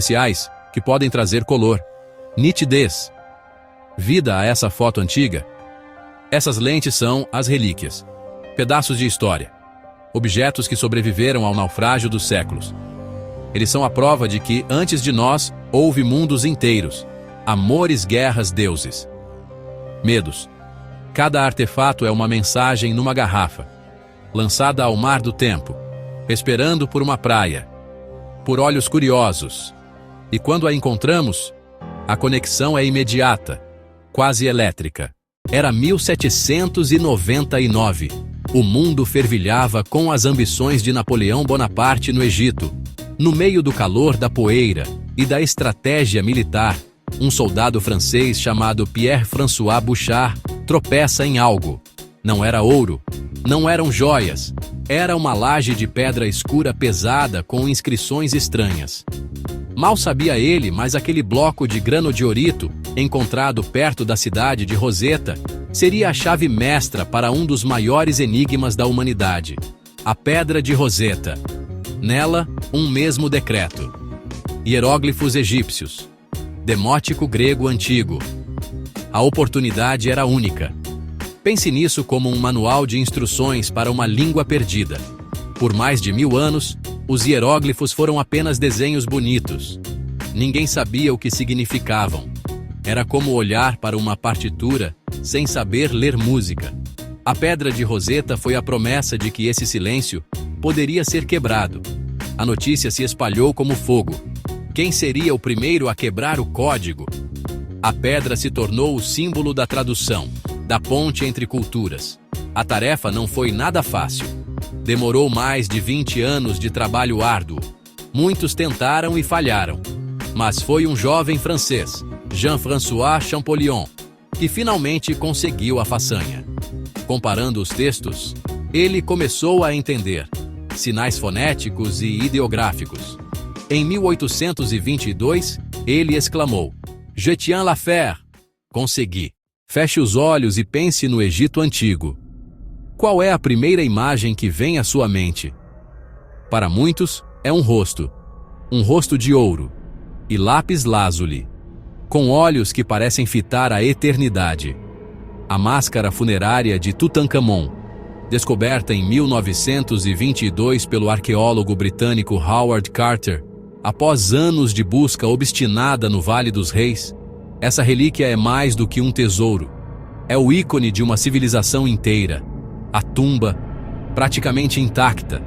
especiais que podem trazer color, nitidez, vida a essa foto antiga. Essas lentes são as relíquias, pedaços de história, objetos que sobreviveram ao naufrágio dos séculos. Eles são a prova de que, antes de nós, houve mundos inteiros, amores, guerras, deuses, medos. Cada artefato é uma mensagem numa garrafa, lançada ao mar do tempo, esperando por uma praia, por olhos curiosos. E quando a encontramos, a conexão é imediata, quase elétrica. Era 1799. O mundo fervilhava com as ambições de Napoleão Bonaparte no Egito. No meio do calor da poeira e da estratégia militar, um soldado francês chamado Pierre-François Bouchard tropeça em algo. Não era ouro, não eram joias, era uma laje de pedra escura pesada com inscrições estranhas. Mal sabia ele, mas aquele bloco de granodiorito, encontrado perto da cidade de Rosetta, seria a chave mestra para um dos maiores enigmas da humanidade: a Pedra de Rosetta. Nela, um mesmo decreto. Hieróglifos egípcios. Demótico grego antigo. A oportunidade era única. Pense nisso como um manual de instruções para uma língua perdida. Por mais de 1000 anos, os hieróglifos foram apenas desenhos bonitos. Ninguém sabia o que significavam. Era como olhar para uma partitura sem saber ler música. A Pedra de Rosetta foi a promessa de que esse silêncio poderia ser quebrado. A notícia se espalhou como fogo. Quem seria o primeiro a quebrar o código? A pedra se tornou o símbolo da tradução, da ponte entre culturas. A tarefa não foi nada fácil. Demorou mais de 20 anos de trabalho árduo. Muitos tentaram e falharam. Mas foi um jovem francês, Jean-François Champollion, que finalmente conseguiu a façanha. Comparando os textos, ele começou a entender sinais fonéticos e ideográficos. Em 1822, ele exclamou: "Je tiens l'affaire!" Consegui. Feche os olhos e pense no Egito Antigo. Qual é a primeira imagem que vem à sua mente? Para muitos, é um rosto de ouro, e lápis lazuli, com olhos que parecem fitar a eternidade. A máscara funerária de Tutankhamon, descoberta em 1922 pelo arqueólogo britânico Howard Carter, após anos de busca obstinada no Vale dos Reis. Essa relíquia é mais do que um tesouro. É o ícone de uma civilização inteira. A tumba, praticamente intacta,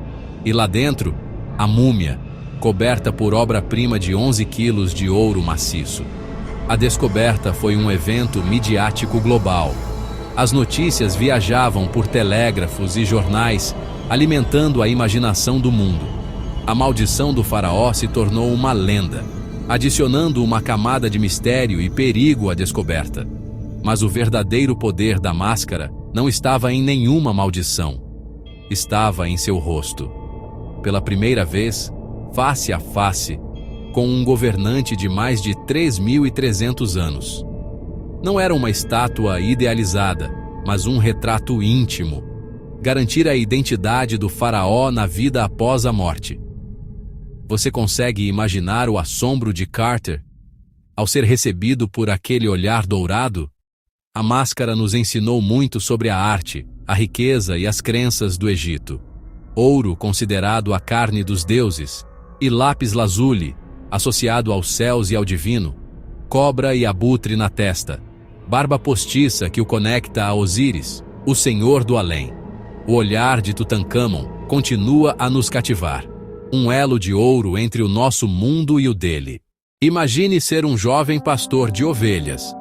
e lá dentro, a múmia, coberta por obra-prima de 11 quilos de ouro maciço. A descoberta foi um evento midiático global. As notícias viajavam por telégrafos e jornais, alimentando a imaginação do mundo. A maldição do faraó se tornou uma lenda, adicionando uma camada de mistério e perigo à descoberta. Mas o verdadeiro poder da máscara não estava em nenhuma maldição. Estava em seu rosto. Pela primeira vez, face a face, com um governante de mais de 3.300 anos. Não era uma estátua idealizada, mas um retrato íntimo. Garantir a identidade do faraó na vida após a morte. Você consegue imaginar o assombro de Carter ao ser recebido por aquele olhar dourado? A máscara nos ensinou muito sobre a arte, a riqueza e as crenças do Egito. Ouro considerado a carne dos deuses, e lápis lazuli, associado aos céus e ao divino, cobra e abutre na testa, barba postiça que o conecta a Osíris, o senhor do além. O olhar de Tutankhamon continua a nos cativar. Um elo de ouro entre o nosso mundo e o dele. Imagine ser um jovem pastor de ovelhas.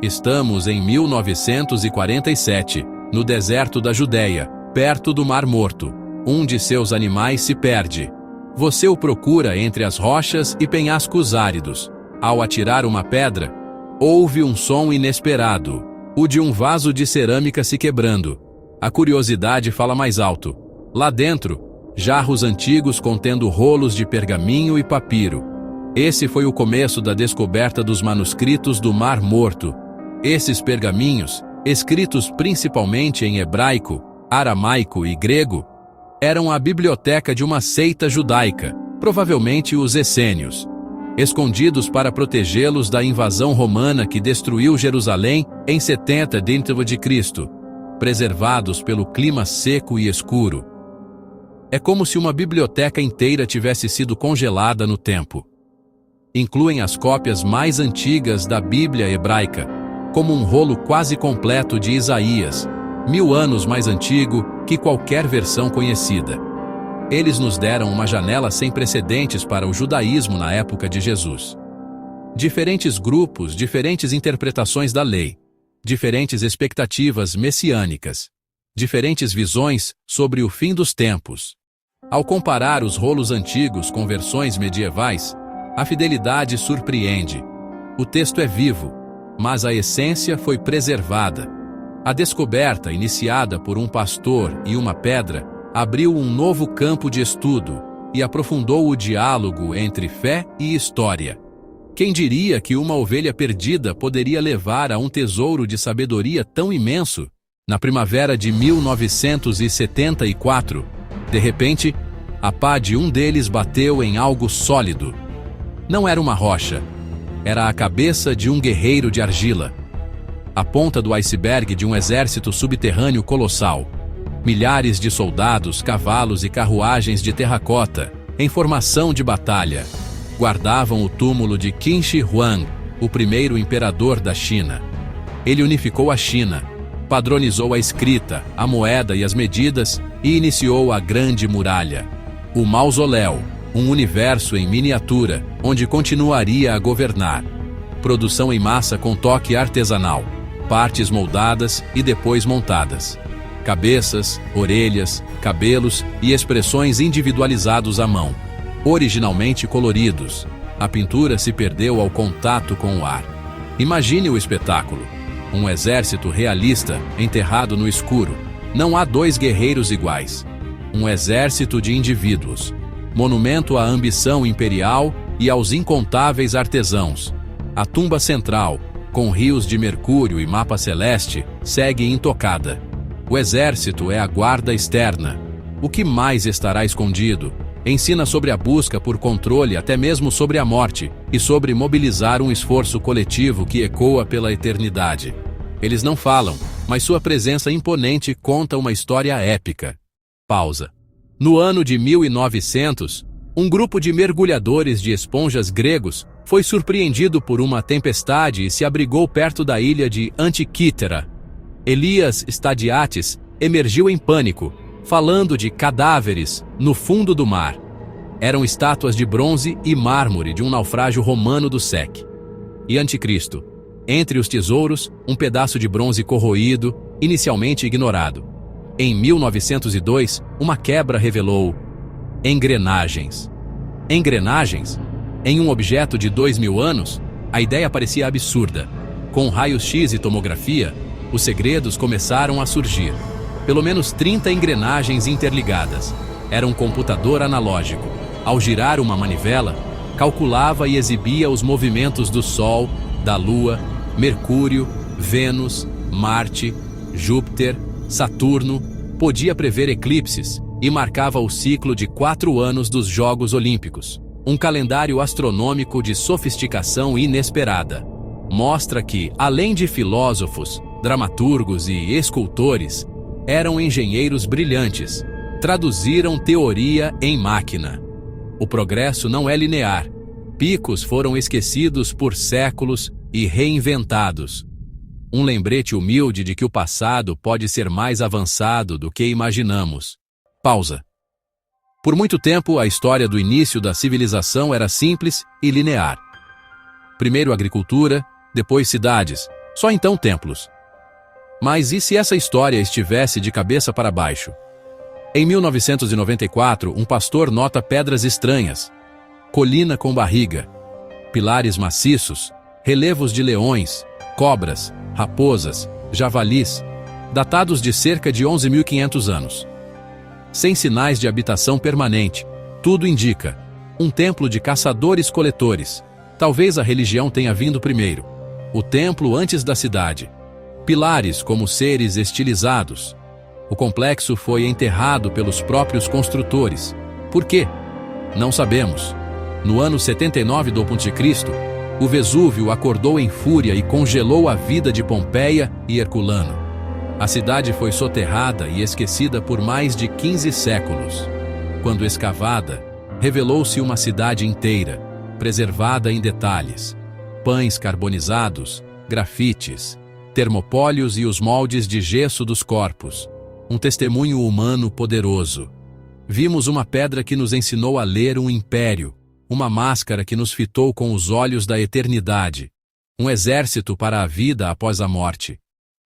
Estamos em 1947, no deserto da Judéia, perto do Mar Morto. Um de seus animais se perde. Você o procura entre as rochas e penhascos áridos. Ao atirar uma pedra, ouve um som inesperado, o de um vaso de cerâmica se quebrando. A curiosidade fala mais alto. Lá dentro, jarros antigos contendo rolos de pergaminho e papiro. Esse foi o começo da descoberta dos manuscritos do Mar Morto. Esses pergaminhos, escritos principalmente em hebraico, aramaico e grego, eram a biblioteca de uma seita judaica, provavelmente os essênios. escondidos para protegê-los da invasão romana que destruiu Jerusalém em 70 d.C., preservados pelo clima seco e escuro. É como se uma biblioteca inteira tivesse sido congelada no tempo. Incluem as cópias mais antigas da Bíblia hebraica, como um rolo quase completo de Isaías, 1000 anos mais antigo que qualquer versão conhecida. Eles nos deram uma janela sem precedentes para o judaísmo na época de Jesus. Diferentes grupos, diferentes interpretações da lei, diferentes expectativas messiânicas, diferentes visões sobre o fim dos tempos. Ao comparar os rolos antigos com versões medievais, a fidelidade surpreende. O texto é vivo, mas a essência foi preservada. A descoberta, iniciada por um pastor e uma pedra, abriu um novo campo de estudo e aprofundou o diálogo entre fé e história. Quem diria que uma ovelha perdida poderia levar a um tesouro de sabedoria tão imenso? Na primavera de 1974, de repente, a pá de um deles bateu em algo sólido. Não era uma rocha, era a cabeça de um guerreiro de argila. A ponta do iceberg de um exército subterrâneo colossal. Milhares de soldados, cavalos e carruagens de terracota, em formação de batalha, guardavam o túmulo de Qin Shi Huang, o primeiro imperador da China. Ele unificou a China, padronizou a escrita, a moeda e as medidas e iniciou a Grande Muralha. O mausoléu, um universo em miniatura, onde continuaria a governar. Produção em massa com toque artesanal, partes moldadas e depois montadas. Cabeças, orelhas, cabelos e expressões individualizados à mão. Originalmente coloridos, a pintura se perdeu ao contato com o ar. Imagine o espetáculo. Um exército realista enterrado no escuro. Não há dois guerreiros iguais. Um exército de indivíduos. Monumento à ambição imperial e aos incontáveis artesãos. A tumba central, com rios de mercúrio e mapa celeste, segue intocada. O exército é a guarda externa. O que mais estará escondido? Ensina sobre a busca por controle, até mesmo sobre a morte, e sobre mobilizar um esforço coletivo que ecoa pela eternidade. Eles não falam, mas sua presença imponente conta uma história épica. Pausa. No ano de 1900, um grupo de mergulhadores de esponjas gregos foi surpreendido por uma tempestade e se abrigou perto da ilha de Antiquítera. Elias Stadiates emergiu em pânico, falando de cadáveres no fundo do mar. Eram estátuas de bronze e mármore de um naufrágio romano do SEC. E Anticristo. Entre os tesouros, um pedaço de bronze corroído, inicialmente ignorado. Em 1902, uma quebra revelou engrenagens. Engrenagens? Em um objeto de 2000 anos? A ideia parecia absurda. Com raios-x e tomografia, os segredos começaram a surgir. Pelo menos 30 engrenagens interligadas. Era um computador analógico. Ao girar uma manivela, calculava e exibia os movimentos do Sol, da Lua, Mercúrio, Vênus, Marte, Júpiter, Saturno, podia prever eclipses e marcava o ciclo de 4 anos dos Jogos Olímpicos. Um calendário astronômico de sofisticação inesperada. Mostra que, além de filósofos, dramaturgos e escultores, eram engenheiros brilhantes. Traduziram teoria em máquina. O progresso não é linear. Picos foram esquecidos por séculos e reinventados. Um lembrete humilde de que o passado pode ser mais avançado do que imaginamos. Pausa. Por muito tempo, a história do início da civilização era simples e linear. Primeiro agricultura, depois cidades, só então templos. Mas e se essa história estivesse de cabeça para baixo? Em 1994, um pastor nota pedras estranhas. Colina com barriga, pilares maciços, relevos de leões, cobras, raposas, javalis, datados de cerca de 11.500 anos. Sem sinais de habitação permanente, tudo indica um templo de caçadores-coletores. Talvez a religião tenha vindo primeiro. O templo antes da cidade. Pilares como seres estilizados. O complexo foi enterrado pelos próprios construtores. Por quê? Não sabemos. No ano 79 d.C., o Vesúvio acordou em fúria e congelou a vida de Pompeia e Herculano. A cidade foi soterrada e esquecida por mais de 15 séculos. Quando escavada, revelou-se uma cidade inteira, preservada em detalhes. Pães carbonizados, grafites, termopóleos e os moldes de gesso dos corpos. Um testemunho humano poderoso. Vimos uma pedra que nos ensinou a ler um império, uma máscara que nos fitou com os olhos da eternidade, um exército para a vida após a morte,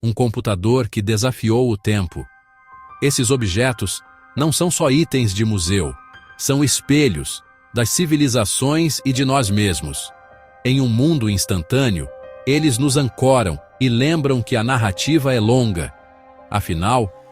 um computador que desafiou o tempo. Esses objetos não são só itens de museu, são espelhos das civilizações e de nós mesmos. Em um mundo instantâneo, eles nos ancoram e lembram que a narrativa é longa. Afinal,